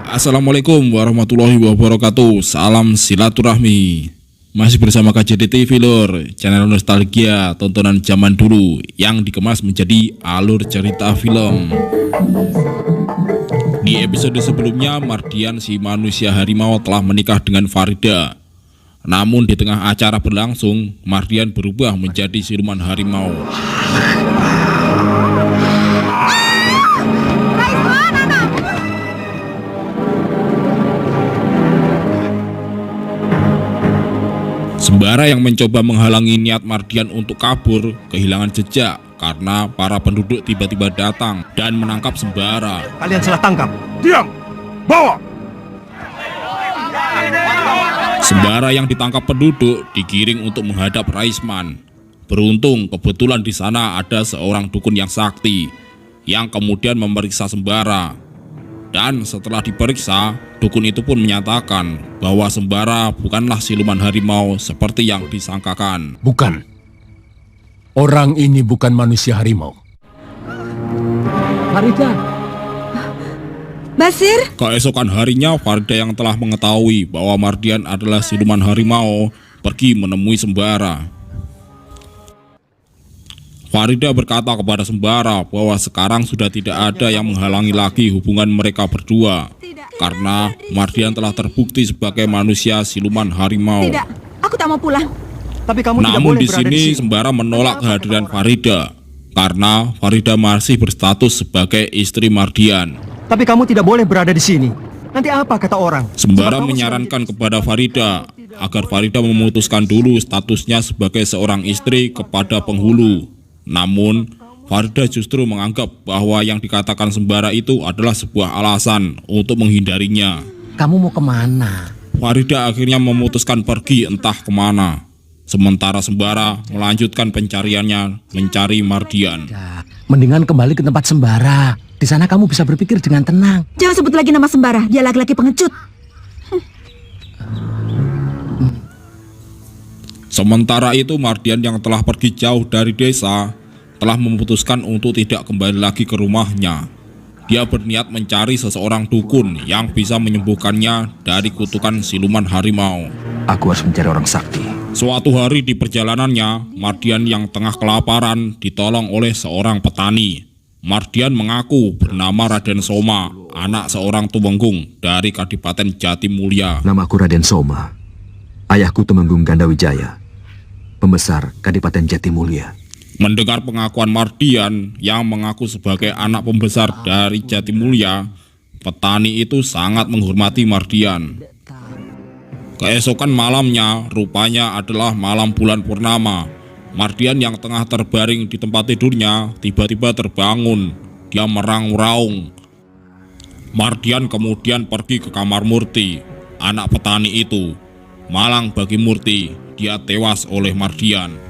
Assalamualaikum warahmatullahi wabarakatuh. Salam silaturahmi. Masih bersama KJD TV Lur, channel nostalgia tontonan zaman dulu yang dikemas menjadi alur cerita film. Di episode sebelumnya, Mardian si manusia harimau telah menikah dengan Farida. Namun di tengah acara berlangsung, Mardian berubah menjadi siluman harimau. Sembara yang mencoba menghalangi niat Mardian untuk kabur kehilangan jejak karena para penduduk tiba-tiba datang dan menangkap Sembara. Kalian salah tangkap. Diam! Bawa! Sembara yang ditangkap penduduk digiring untuk menghadap Raisman. Beruntung kebetulan di sana ada seorang dukun yang sakti yang kemudian memeriksa Sembara. Dan setelah diperiksa, dukun itu pun menyatakan bahwa Sembara bukanlah siluman harimau seperti yang disangkakan. Bukan. Orang ini bukan manusia harimau. Farida. Basir? Keesokan harinya, Farida yang telah mengetahui bahwa Mardian adalah siluman harimau pergi menemui Sembara. Farida berkata kepada Sembara bahwa sekarang sudah tidak ada yang menghalangi lagi hubungan mereka berdua karena Mardian telah terbukti sebagai manusia siluman harimau. Tidak, aku tak mau pulang. Tapi kamu tidak Namun boleh di berada sini Sembara menolak kehadiran Farida karena Farida masih berstatus sebagai istri Mardian. Tapi kamu tidak boleh berada di sini. Nanti apa kata orang? Sembara menyarankan kepada Farida agar Farida memutuskan dulu statusnya sebagai seorang istri kepada penghulu. Namun, Farida justru menganggap bahwa yang dikatakan Sembara itu adalah sebuah alasan untuk menghindarinya. Kamu mau kemana? Farida akhirnya memutuskan pergi entah kemana. Sementara Sembara melanjutkan pencariannya mencari Mardian. Mendingan kembali ke tempat Sembara. Di sana kamu bisa berpikir dengan tenang. Jangan sebut lagi nama Sembara, dia laki-laki pengecut. Sementara itu Mardian yang telah pergi jauh dari desa telah memutuskan untuk tidak kembali lagi ke rumahnya. Dia berniat mencari seseorang dukun yang bisa menyembuhkannya dari kutukan siluman harimau. Aku harus mencari orang sakti. Suatu hari di perjalanannya, Mardian yang tengah kelaparan ditolong oleh seorang petani. Mardian mengaku bernama Raden Soma, anak seorang tumenggung dari Kadipaten Jatimulya. Namaku Raden Soma. Ayahku Tumenggung Gandawijaya, pembesar Kadipaten Jatimulya. Mendengar pengakuan Mardian yang mengaku sebagai anak pembesar dari Jatimulya, petani itu sangat menghormati Mardian. Keesokan malamnya, rupanya adalah malam bulan purnama. Mardian yang tengah terbaring di tempat tidurnya tiba-tiba terbangun. Dia meraung-raung. Mardian kemudian pergi ke kamar Murti, anak petani itu. Malang bagi Murti, dia tewas oleh Mardian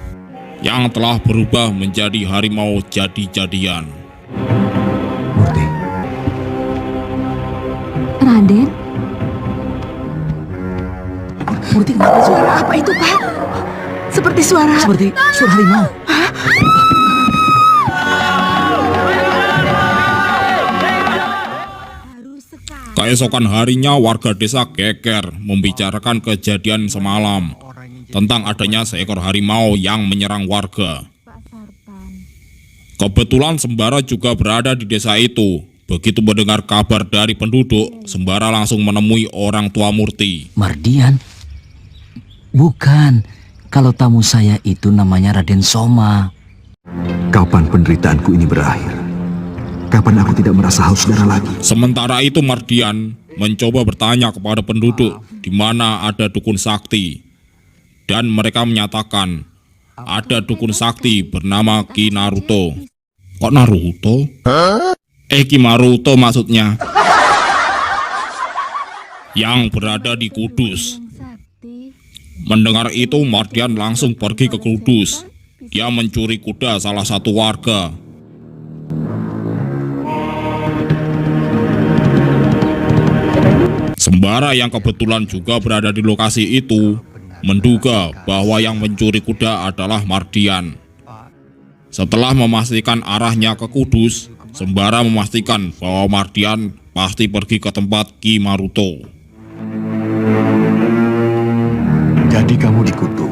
yang telah berubah menjadi harimau jadi-jadian. Murti. Raden? Murti, kenapa suara Apa itu, Pak? Seperti suara harimau. Keesokan harinya warga desa geger membicarakan kejadian semalam tentang adanya seekor harimau yang menyerang warga. Kebetulan Sembara juga berada di desa itu. Begitu mendengar kabar dari penduduk, Sembara langsung menemui orang tua Murti. Mardian? Bukan. Kalau tamu saya itu namanya Raden Soma. Kapan penderitaanku ini berakhir? Kapan aku tidak merasa haus darah lagi? Sementara itu Mardian mencoba bertanya kepada penduduk di mana ada dukun sakti. Dan mereka menyatakan ada dukun sakti bernama Ki Naruto. Kok Naruto? Ki Maruto maksudnya. Yang berada di Kudus. Mendengar itu Mardian langsung pergi ke Kudus. Dia mencuri kuda salah satu warga. Sembara yang kebetulan juga berada di lokasi itu menduga bahwa yang mencuri kuda adalah Mardian. Setelah memastikan arahnya ke Kudus, Sembara memastikan bahwa Mardian pasti pergi ke tempat Ki Maruto. Jadi kamu dikutuk?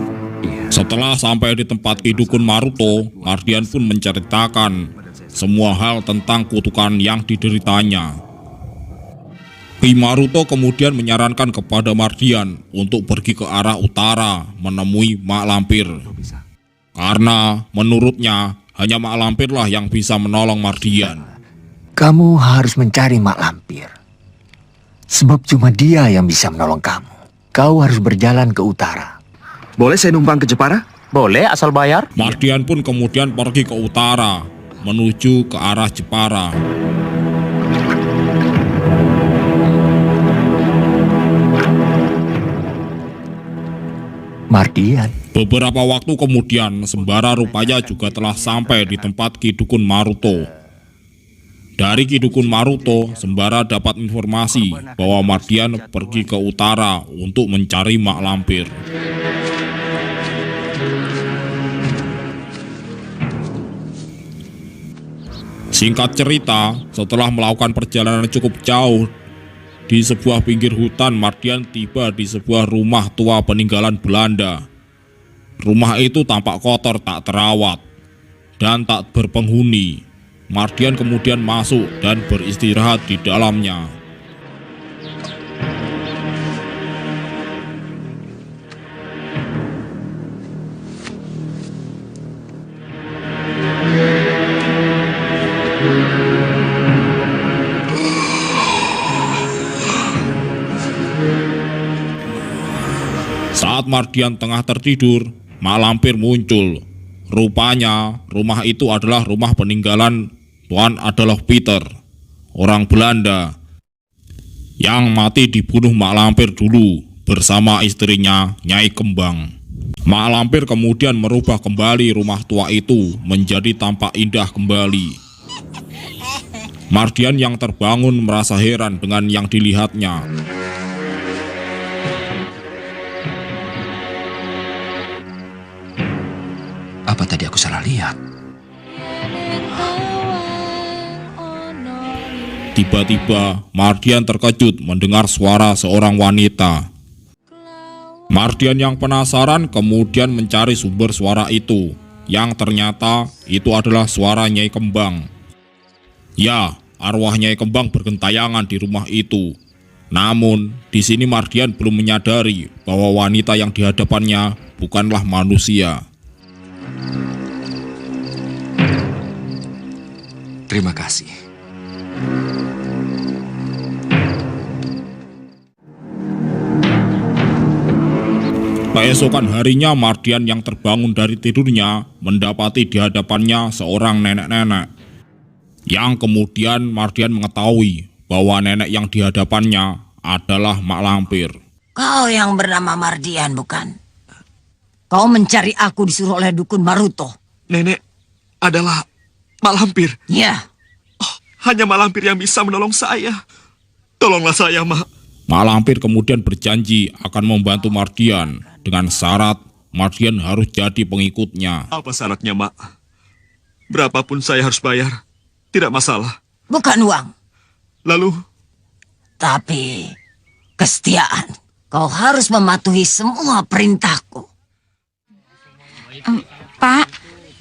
Setelah sampai di tempat Ki Dukun Maruto, Mardian pun menceritakan semua hal tentang kutukan yang dideritanya. Ki Maruto kemudian menyarankan kepada Mardian untuk pergi ke arah utara menemui Mak Lampir. Karena menurutnya hanya Mak Lampirlah yang bisa menolong Mardian. Kamu harus mencari Mak Lampir. Sebab cuma dia yang bisa menolong kamu. Kau harus berjalan ke utara. Boleh saya numpang ke Jepara? Boleh asal bayar. Mardian pun kemudian pergi ke utara menuju ke arah Jepara. Mardian, Beberapa waktu kemudian, Sembara rupanya juga telah sampai di tempat Ki Dukun Maruto. Dari Ki Dukun Maruto, Sembara dapat informasi bahwa Mardian pergi ke utara untuk mencari Mak Lampir. Singkat cerita, setelah melakukan perjalanan cukup jauh di sebuah pinggir hutan, Mardian tiba di sebuah rumah tua peninggalan Belanda. Rumah itu tampak kotor, tak terawat, dan tak berpenghuni. Mardian kemudian masuk dan beristirahat di dalamnya. Saat Mardian tengah tertidur, Mak Lampir muncul. Rupanya rumah itu adalah rumah peninggalan Tuan Adolf Peter, orang Belanda, yang mati dibunuh Mak Lampir dulu bersama istrinya Nyai Kembang. Mak Lampir kemudian merubah kembali rumah tua itu menjadi tampak indah kembali. Mardian yang terbangun merasa heran dengan yang dilihatnya. Apa tadi aku salah lihat? Tiba-tiba, Mardian terkejut mendengar suara seorang wanita. Mardian yang penasaran kemudian mencari sumber suara itu, yang ternyata itu adalah suara Nyai Kembang. Ya, arwah Nyai Kembang bergentayangan di rumah itu. Namun, di sini Mardian belum menyadari bahwa wanita yang di hadapannya bukanlah manusia. Terima kasih. Keesokan harinya, Mardian yang terbangun dari tidurnya mendapati di hadapannya seorang nenek-nenek. Yang kemudian Mardian mengetahui bahwa nenek yang di hadapannya adalah Mak Lampir. Kau yang bernama Mardian, bukan? Kau mencari aku disuruh oleh Dukun Maruto. Nenek adalah Mak Lampir. Ya. Hanya Mak Lampir yang bisa menolong saya. Tolonglah saya, Mak. Mak Lampir kemudian berjanji akan membantu Mardian dengan syarat Mardian harus jadi pengikutnya. Apa syaratnya, Mak? Berapapun saya harus bayar. Tidak masalah. Bukan uang. Lalu? Tapi kesetiaan. Kau harus mematuhi semua perintahku. Pak,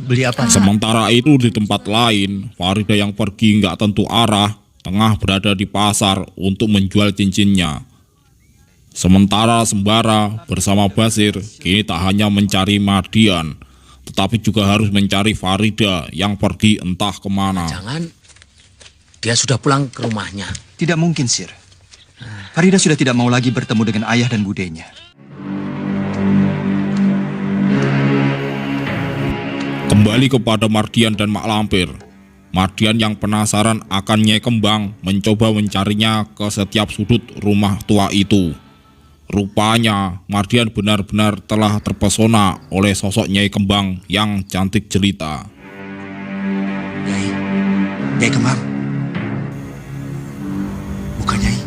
beli apa? Sementara itu di tempat lain, Farida yang pergi nggak tentu arah tengah berada di pasar untuk menjual cincinnya. Sementara Sembara bersama Basir kini tak hanya mencari Mardian, tetapi juga harus mencari Farida yang pergi entah kemana. Jangan dia sudah pulang ke rumahnya. Tidak mungkin, Sir. Farida sudah tidak mau lagi bertemu dengan ayah dan budenya. Kembali kepada Mardian dan Mak Lampir. Mardian yang penasaran akan Nyai Kembang mencoba mencarinya ke setiap sudut rumah tua itu. Rupanya Mardian benar-benar telah terpesona oleh sosok Nyai Kembang yang cantik jelita. Nyai Kembang. Bukan Nyai.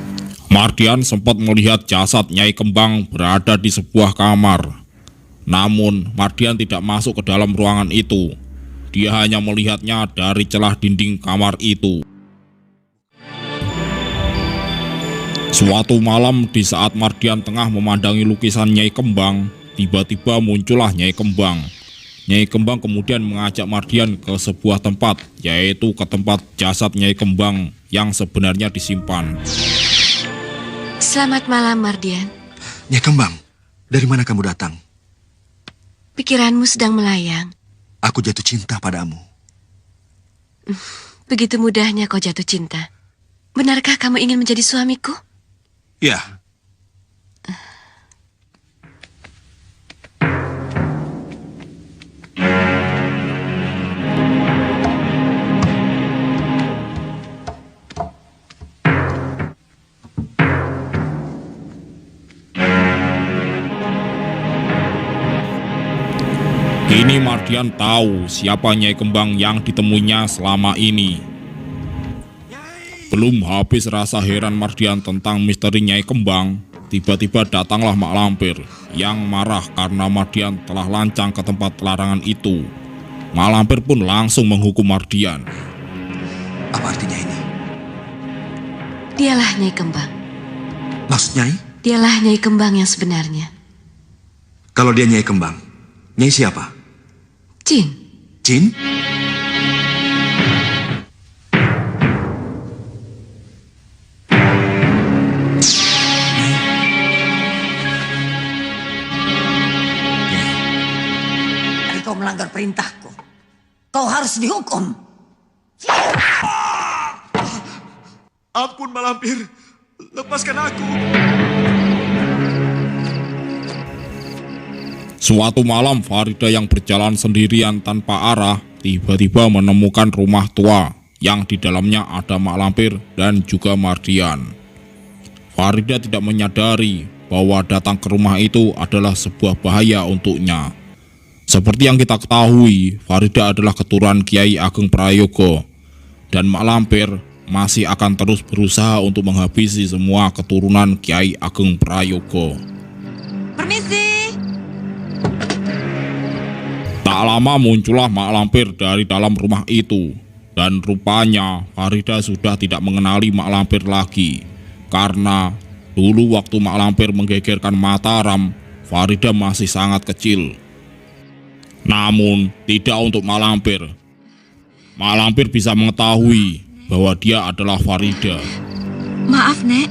Mardian sempat melihat jasad Nyai Kembang berada di sebuah kamar. Namun Mardian tidak masuk ke dalam ruangan itu. Dia hanya melihatnya dari celah dinding kamar itu. Suatu malam di saat Mardian tengah memandangi lukisan Nyai Kembang, tiba-tiba muncullah Nyai Kembang. Nyai Kembang kemudian mengajak Mardian ke sebuah tempat, yaitu ke tempat jasad Nyai Kembang yang sebenarnya disimpan. Selamat malam, Mardian. Nyai Kembang, dari mana kamu datang? Pikiranmu sedang melayang. Aku jatuh cinta padamu. Begitu mudahnya kau jatuh cinta. Benarkah kamu ingin menjadi suamiku? Ya, Kini Mardian tahu siapa Nyai Kembang yang ditemuinya selama ini. Belum habis rasa heran Mardian tentang misteri Nyai Kembang, tiba-tiba datanglah Mak Lampir yang marah karena Mardian telah lancang ke tempat larangan itu. Mak Lampir pun langsung menghukum Mardian. apa artinya ini? Dialah Nyai Kembang. Maksud Nyai? Dialah Nyai Kembang yang sebenarnya. Kalau dia Nyai Kembang, Nyai siapa? Jin. Jin? Kau melanggar perintahku. Kau harus dihukum. Ampun Malampir, lepaskan aku. Suatu malam Farida yang berjalan sendirian tanpa arah tiba-tiba menemukan rumah tua yang di dalamnya ada Mak Lampir dan juga Mardian. Farida tidak menyadari bahwa datang ke rumah itu adalah sebuah bahaya untuknya. Seperti yang kita ketahui, Farida adalah keturunan Kiai Ageng Prayogo, dan Mak Lampir masih akan terus berusaha untuk menghabisi semua keturunan Kiai Ageng Prayogo. Permisi. Tak lama muncullah Mak Lampir dari dalam rumah itu, dan rupanya Farida sudah tidak mengenali Mak Lampir lagi, karena dulu waktu Mak Lampir menggegerkan Mataram, Farida masih sangat kecil. Namun tidak untuk Mak Lampir. Mak Lampir bisa mengetahui bahwa dia adalah Farida. Maaf, Nek.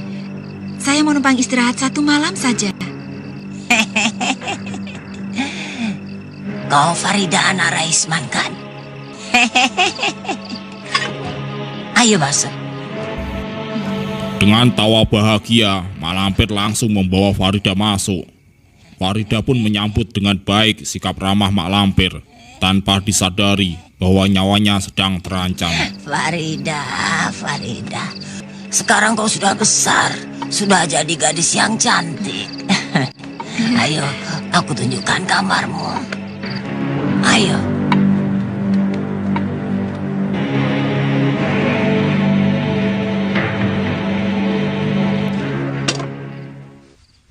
Saya mau numpang istirahat 1 malam saja. Kau Farida anak Raisman kan? Ayo masuk. Dengan tawa bahagia, Mak Lampir langsung membawa Farida masuk. Farida pun menyambut dengan baik sikap ramah Mak Lampir, tanpa disadari bahwa nyawanya sedang terancam. Farida, Farida. Sekarang kau sudah besar, sudah jadi gadis yang cantik. Ayo, aku tunjukkan kamarmu. Ayo.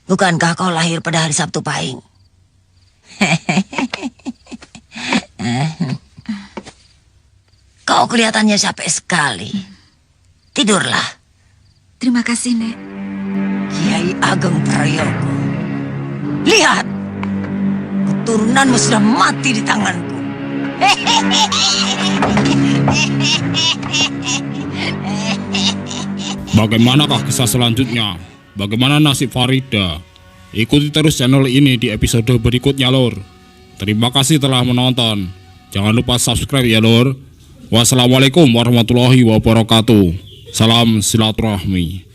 Bukankah kau lahir pada hari Sabtu Pahing? Kau kelihatannya capek sekali. Tidurlah. Terima kasih, Nek. Kiai Ageng Prayogo. Lihat, keturunanmu sudah mati di tanganku. Bagaimanakah kisah selanjutnya? Bagaimana nasib Farida? Ikuti terus channel ini di episode berikutnya, Lur. Terima kasih telah menonton. Jangan lupa subscribe ya, Lur. Wassalamualaikum warahmatullahi wabarakatuh. Salam silaturahmi.